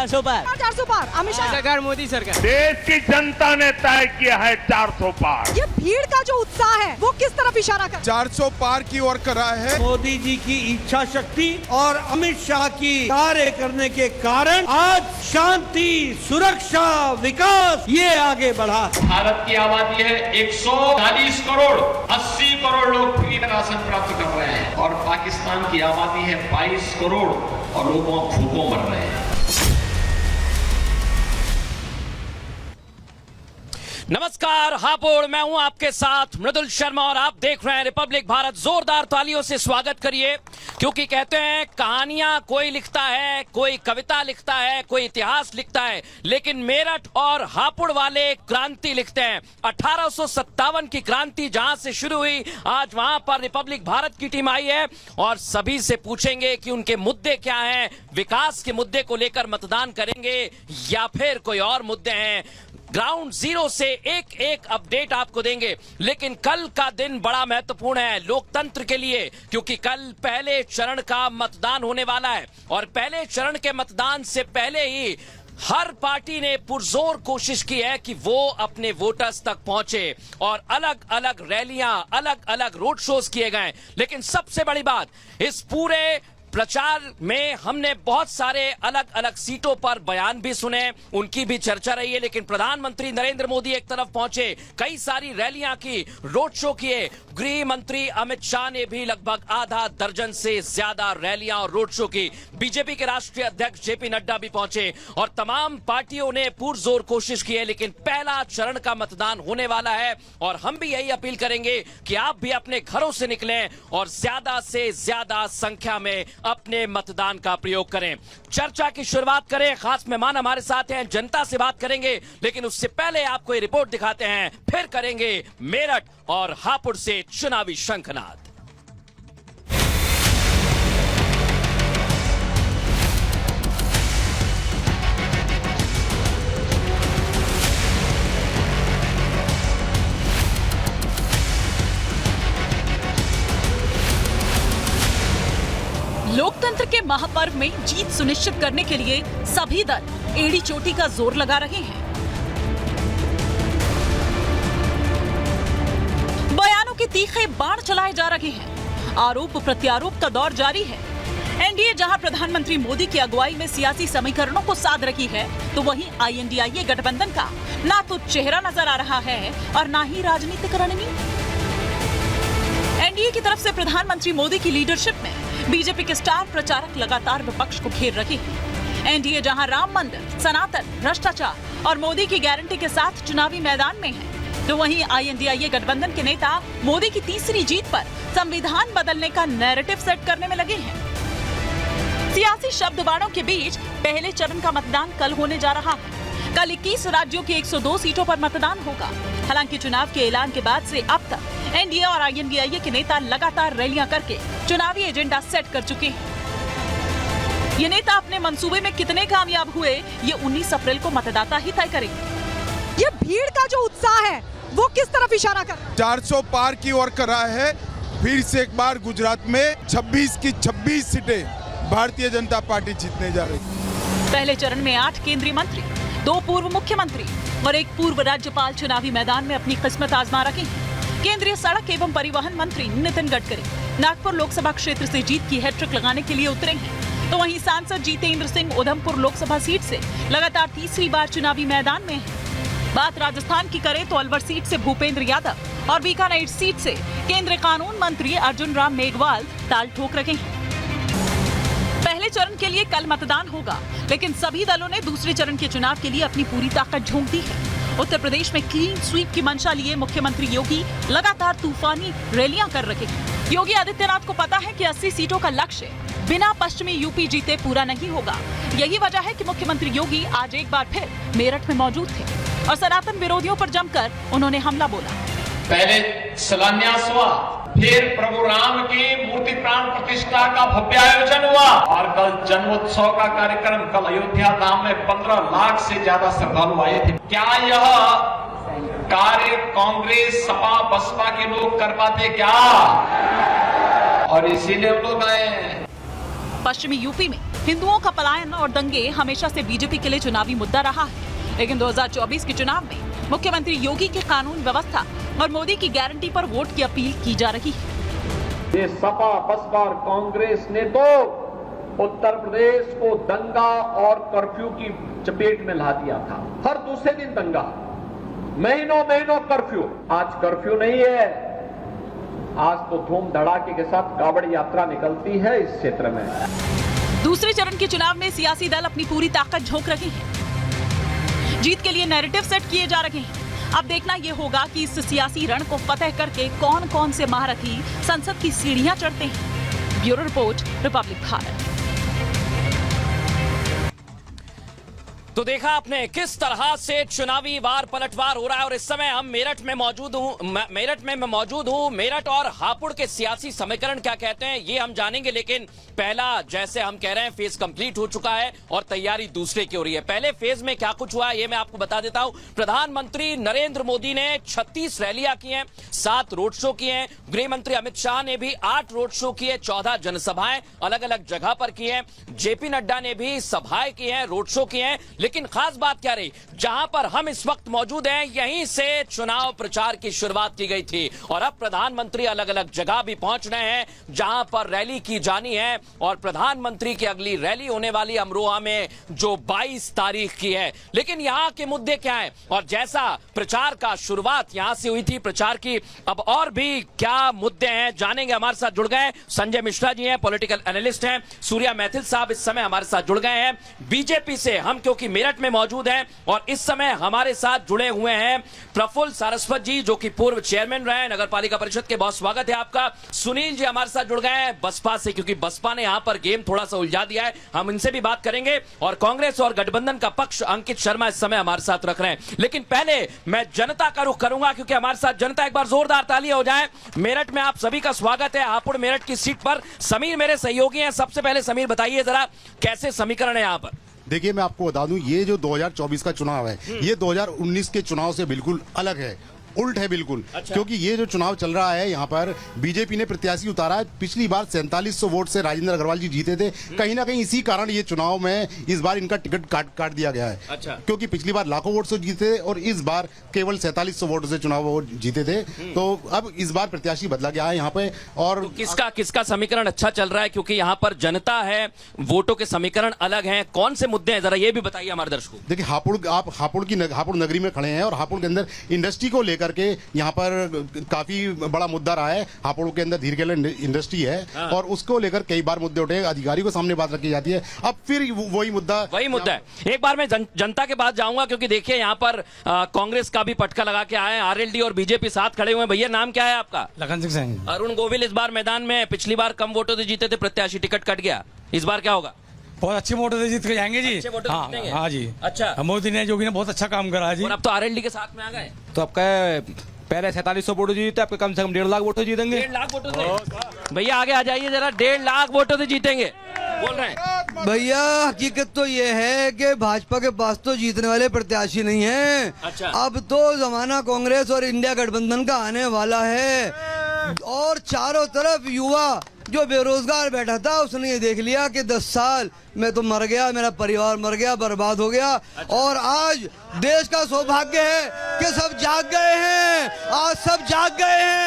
400 पार। 400 पार। अमित शाह सरकार, मोदी सरकार। देश की जनता ने तय किया है 400 पार। ये भीड़ का जो उत्साह है वो किस तरफ इशारा कर 400 पार की ओर कर रहा है। मोदी जी की इच्छा शक्ति और अमित शाह की कार्य करने के कारण आज शांति, सुरक्षा, विकास ये आगे बढ़ा। भारत की आबादी है 140 करोड़, 80 करोड़ लोग फ्री में राशन प्राप्त कर रहे हैं और पाकिस्तान की आबादी है 22 करोड़ और लोग वहां भूखों मर रहे हैं। नमस्कार, हापुड़, मैं हूं आपके साथ मृदुल शर्मा और आप देख रहे हैं रिपब्लिक भारत। जोरदार तालियों से स्वागत करिए, क्योंकि कहते हैं कहानियां कोई लिखता है, कोई कविता लिखता है, कोई इतिहास लिखता है, लेकिन मेरठ और हापुड़ वाले क्रांति लिखते हैं। 1857 की क्रांति जहां से शुरू हुई, आज वहां पर रिपब्लिक भारत की टीम आई है और सभी से पूछेंगे कि उनके मुद्दे क्या हैं, विकास के मुद्दे को लेकर मतदान करेंगे या फिर कोई और मुद्दे हैं। ग्राउंड जीरो से एक एक अपडेट आपको देंगे। लेकिन कल का दिन बड़ा महत्वपूर्ण है लोकतंत्र के लिए, क्योंकि कल पहले चरण का मतदान होने वाला है और पहले चरण के मतदान से पहले ही हर पार्टी ने पुरजोर कोशिश की है कि वो अपने वोटर्स तक पहुंचे और अलग अलग रैलियां, अलग अलग रोड शोज किए गए। लेकिन सबसे बड़ी बात, इस पूरे प्रचार में हमने बहुत सारे अलग अलग सीटों पर बयान भी सुने, उनकी भी चर्चा रही है। लेकिन प्रधानमंत्री नरेंद्र मोदी एक तरफ पहुंचे, कई सारी रैलियां की, रोड शो किए। गृह मंत्री अमित शाह ने भी लगभग आधा दर्जन से ज्यादा रैलियां और रोड शो की। बीजेपी के राष्ट्रीय अध्यक्ष जेपी नड्डा भी पहुंचे और तमाम पार्टियों ने पुरजोर कोशिश की है। लेकिन पहला चरण का मतदान होने वाला है और हम भी यही अपील करेंगे कि आप भी अपने घरों से निकलें और ज्यादा से ज्यादा संख्या में अपने मतदान का प्रयोग करें। चर्चा की शुरुआत करें, खास मेहमान हमारे साथ हैं, जनता से बात करेंगे। लेकिन उससे पहले आपको ये रिपोर्ट दिखाते हैं, फिर करेंगे मेरठ और हापुड़ से चुनावी शंखनाद। लोकतंत्र के महापर्व में जीत सुनिश्चित करने के लिए सभी दल एड़ी चोटी का जोर लगा रहे हैं। बयानों के तीखे बाण चलाए जा रहे हैं। आरोप प्रत्यारोप का दौर जारी है। एनडीए जहां प्रधानमंत्री मोदी की अगुवाई में सियासी समीकरणों को साध रही है, तो वहीं आईएनडीआईए गठबंधन का ना तो चेहरा नजर आ रहा है और ना ही राजनीतिक रणनीति। एनडीए की तरफ से प्रधानमंत्री मोदी की लीडरशिप में बीजेपी के स्टार प्रचारक लगातार विपक्ष को घेर रहे हैं। एनडीए जहां राम मंदिर, सनातन, भ्रष्टाचार और मोदी की गारंटी के साथ चुनावी मैदान में है, तो वहीं आईएनडीआईए गठबंधन के नेता मोदी की तीसरी जीत पर संविधान बदलने का नैरेटिव सेट करने में लगे हैं। सियासी शब्दबाणों के बीच पहले चरण का मतदान कल होने जा रहा है। कल 21 राज्यों की 102 सीटों पर मतदान होगा। हालांकि चुनाव के ऐलान के बाद से अब तक एनडीए और आईएनडीआईए के नेता लगातार रैलियां करके चुनावी एजेंडा सेट कर चुके हैं। ये नेता अपने मंसूबे में कितने कामयाब हुए, ये 19 अप्रैल को मतदाता ही तय करेंगे। ये भीड़ का जो उत्साह है वो किस तरफ इशारा कर 400 पार की ओर कर रहा है। फिर से एक बार गुजरात में 26 की 26 सीटें भारतीय जनता पार्टी जीतने जा रही है। पहले चरण में 8 केंद्रीय मंत्री, 2 पूर्व मुख्यमंत्री और 1 पूर्व राज्यपाल चुनावी मैदान में अपनी किस्मत आजमा रहे हैं। केंद्रीय सड़क एवं परिवहन मंत्री नितिन गडकरी नागपुर लोकसभा क्षेत्र से जीत की हैट्रिक लगाने के लिए उतरे हैं, तो वहीं सांसद जितेंद्र सिंह उधमपुर लोकसभा सीट से लगातार तीसरी बार चुनावी मैदान में हैं। बात राजस्थान की करें तो अलवर सीट से भूपेंद्र यादव और बीकानेर सीट से केंद्रीय कानून मंत्री अर्जुन राम मेघवाल ताल ठोक रहे हैं। पहले चरण के लिए कल मतदान होगा, लेकिन सभी दलों ने दूसरे चरण के चुनाव के लिए अपनी पूरी ताकत झोंक दी है। उत्तर प्रदेश में क्लीन स्वीप की मंशा लिए मुख्यमंत्री योगी लगातार तूफानी रैलियां कर रहे हैं। योगी आदित्यनाथ को पता है कि 80 सीटों का लक्ष्य बिना पश्चिमी यूपी जीते पूरा नहीं होगा। यही वजह है कि मुख्यमंत्री योगी आज एक बार फिर मेरठ में मौजूद थे और सनातन विरोधियों पर जमकर उन्होंने हमला बोला। पहले शिलान्यास हुआ, फिर प्रभु राम की मूर्ति प्राण प्रतिष्ठा का भव्य आयोजन हुआ और कल जन्मोत्सव का कार्यक्रम। कल अयोध्या धाम में 15 लाख से ज्यादा श्रद्धालु आए थे। क्या यह कार्य कांग्रेस, सपा, बसपा के लोग कर पाते क्या? और इसीलिए लोग आए। पश्चिमी यूपी में हिंदुओं का पलायन और दंगे हमेशा से बीजेपी के लिए चुनावी मुद्दा रहा है, लेकिन 2024 के चुनाव में मुख्यमंत्री योगी की कानून व्यवस्था और मोदी की गारंटी पर वोट की अपील की जा रही है। ये सपा बसपा और कांग्रेस ने तो उत्तर प्रदेश को दंगा और कर्फ्यू की चपेट में ला दिया था। हर दूसरे दिन दंगा, महीनों महीनों कर्फ्यू। आज कर्फ्यू नहीं है, आज तो धूम धड़ाके के साथ कावड़ यात्रा निकलती है इस क्षेत्र में। दूसरे चरण के चुनाव में सियासी दल अपनी पूरी ताकत झोंक रहे हैं। जीत के लिए नैरेटिव सेट किए जा रहे हैं। अब देखना यह होगा कि इस सियासी रण को फतेह करके कौन कौन से महारथी संसद की सीढ़ियां चढ़ते हैं। Bureau report, Republic Bharat. तो देखा आपने किस तरह से चुनावी वार पलटवार हो रहा है और इस समय हम मेरठ में मौजूद हूं। मेरठ और हापुड़ के सियासी समीकरण क्या कहते हैं ये हम जानेंगे, लेकिन पहला, जैसे हम कह रहे हैं, फेज कंप्लीट हो चुका है और तैयारी दूसरे की हो रही है। पहले फेज में क्या कुछ हुआ ये मैं आपको बता देता हूं। प्रधानमंत्री नरेंद्र मोदी ने 36 रैलियां की हैं, 7 रोड शो किए हैं। गृह मंत्री अमित शाह ने भी 8 रोड शो किए, 14 जनसभाएं अलग अलग जगह पर की हैं। जेपी नड्डा ने भी सभाएं की हैं, रोड शो किए हैं। लेकिन खास बात क्या रही, जहां पर हम इस वक्त मौजूद हैं यहीं से चुनाव प्रचार की शुरुआत की गई थी और अब प्रधानमंत्री अलग अलग जगह भी पहुंच रहे हैं जहां पर रैली की जानी है। और प्रधानमंत्री की अगली रैली होने वाली अमरोहा में, जो 22 तारीख की है। लेकिन यहां के मुद्दे क्या हैं और जैसा प्रचार का शुरुआत यहां से हुई थी प्रचार की, अब और भी क्या मुद्दे हैं जानेंगे। हमारे साथ जुड़ गए संजय मिश्रा जी हैं, पॉलिटिकल एनालिस्ट हैं। सूर्या मैथिल साहब इस समय हमारे साथ जुड़ गए हैं बीजेपी से। हम क्योंकि मेरठ में मौजूद हैं और इस समय हमारे साथ जुड़े हुए हैं प्रफुल्ल सारस्वत जी, जो कि पूर्व चेयरमैन रहे हैं नगर पालिका परिषद के। बहुत स्वागत है आपका। सुनील जी हमारे साथ जुड़ गए हैं बसपा से, क्योंकि बसपा ने यहां पर गेम थोड़ा सा उलझा दिया है, हम इनसे भी बात करेंगे। और कांग्रेस और गठबंधन का पक्ष अंकित शर्मा इस समय हमारे साथ रख रहे हैं। लेकिन पहले मैं जनता का रुख करूंगा, क्योंकि हमारे साथ जनता, एक बार जोरदार तालियां हो जाए। मेरठ में आप सभी का स्वागत है। हापुड़ मेरठ की सीट पर समीर मेरे सहयोगी हैं। सबसे पहले समीर बताइए जरा कैसे समीकरण है यहां पर। देखिए, मैं आपको बता दूं, ये जो 2024 का चुनाव है ये 2019 के चुनाव से बिल्कुल अलग है, उल्ट है बिल्कुल। अच्छा। क्योंकि ये जो चुनाव चल रहा है यहाँ पर बीजेपी ने प्रत्याशी उतारा है। पिछली बार 4700 वोट से राजेंद्र अग्रवाल जी जीते थे। कहीं ना कहीं इसी कारण ये चुनाव में इस बार इनका टिकट काट दिया गया है। अच्छा। क्योंकि पिछली बार लाखों वोट से जीते थे और इस बार केवल 4700 वोट से चुनाव वो जीते थे। तो अब इस बार प्रत्याशी बदला गया है यहाँ पे। और तो किसका समीकरण अच्छा चल रहा है, क्योंकि यहाँ पर जनता है, वोटों के समीकरण अलग हैं, कौन से मुद्दे हैं जरा ये भी बताइए हमारे दर्शकों। देखिए, हापुड़ नगरी में खड़े हैं और हापुड़ के अंदर इंडस्ट्री को लेकर के यहाँ पर काफी बड़ा मुद्दा रहा है। हापुड़ के अंदर धीरकेला इंडस्ट्री है। हाँ। और उसको लेकर कई बार मुद्दे उठे, अधिकारी को सामने बात रखी जाती है। अब फिर वही मुद्दा है। एक बार मैं जनता के पास जाऊंगा, क्योंकि देखिए यहाँ पर कांग्रेस का भी पटका लगा के आए हैं, आरएलडी और बीजेपी साथ खड़े हुए हैं। भैया नाम क्या है आपका? लखन सिंह। अरुण गोविल इस बार मैदान में, पिछली बार कम वोटों से जीते थे प्रत्याशी, टिकट कट गया, इस बार क्या होगा? बहुत अच्छे वोटों से जीत के जाएंगे जी। हाँ जी। अच्छा, मोदी ने योगी ने बहुत अच्छा काम करा जी। और अब तो आरएलडी के साथ में आ गए, तो आपका पहले 4700 वोट जीते, आपके कम से कम 1.5 लाख वोटों जीतेंगे। 1.5 लाख वोटों से। भैया आगे आ जाइए जरा, 1.5 लाख वोटों से जीतेंगे बोल रहे हैं। भैया हकीकत तो ये है कि भाजपा के पास तो जीतने वाले प्रत्याशी नहीं है। अच्छा। अब तो जमाना कांग्रेस और इंडिया गठबंधन का आने वाला है और चारों तरफ युवा जो बेरोजगार बैठा था उसने ये देख लिया कि 10 साल में तो मर गया, मेरा परिवार मर गया, बर्बाद हो गया। अच्छा। और आज देश का सौभाग्य है कि सब जाग गए हैं, आज सब जाग गए हैं।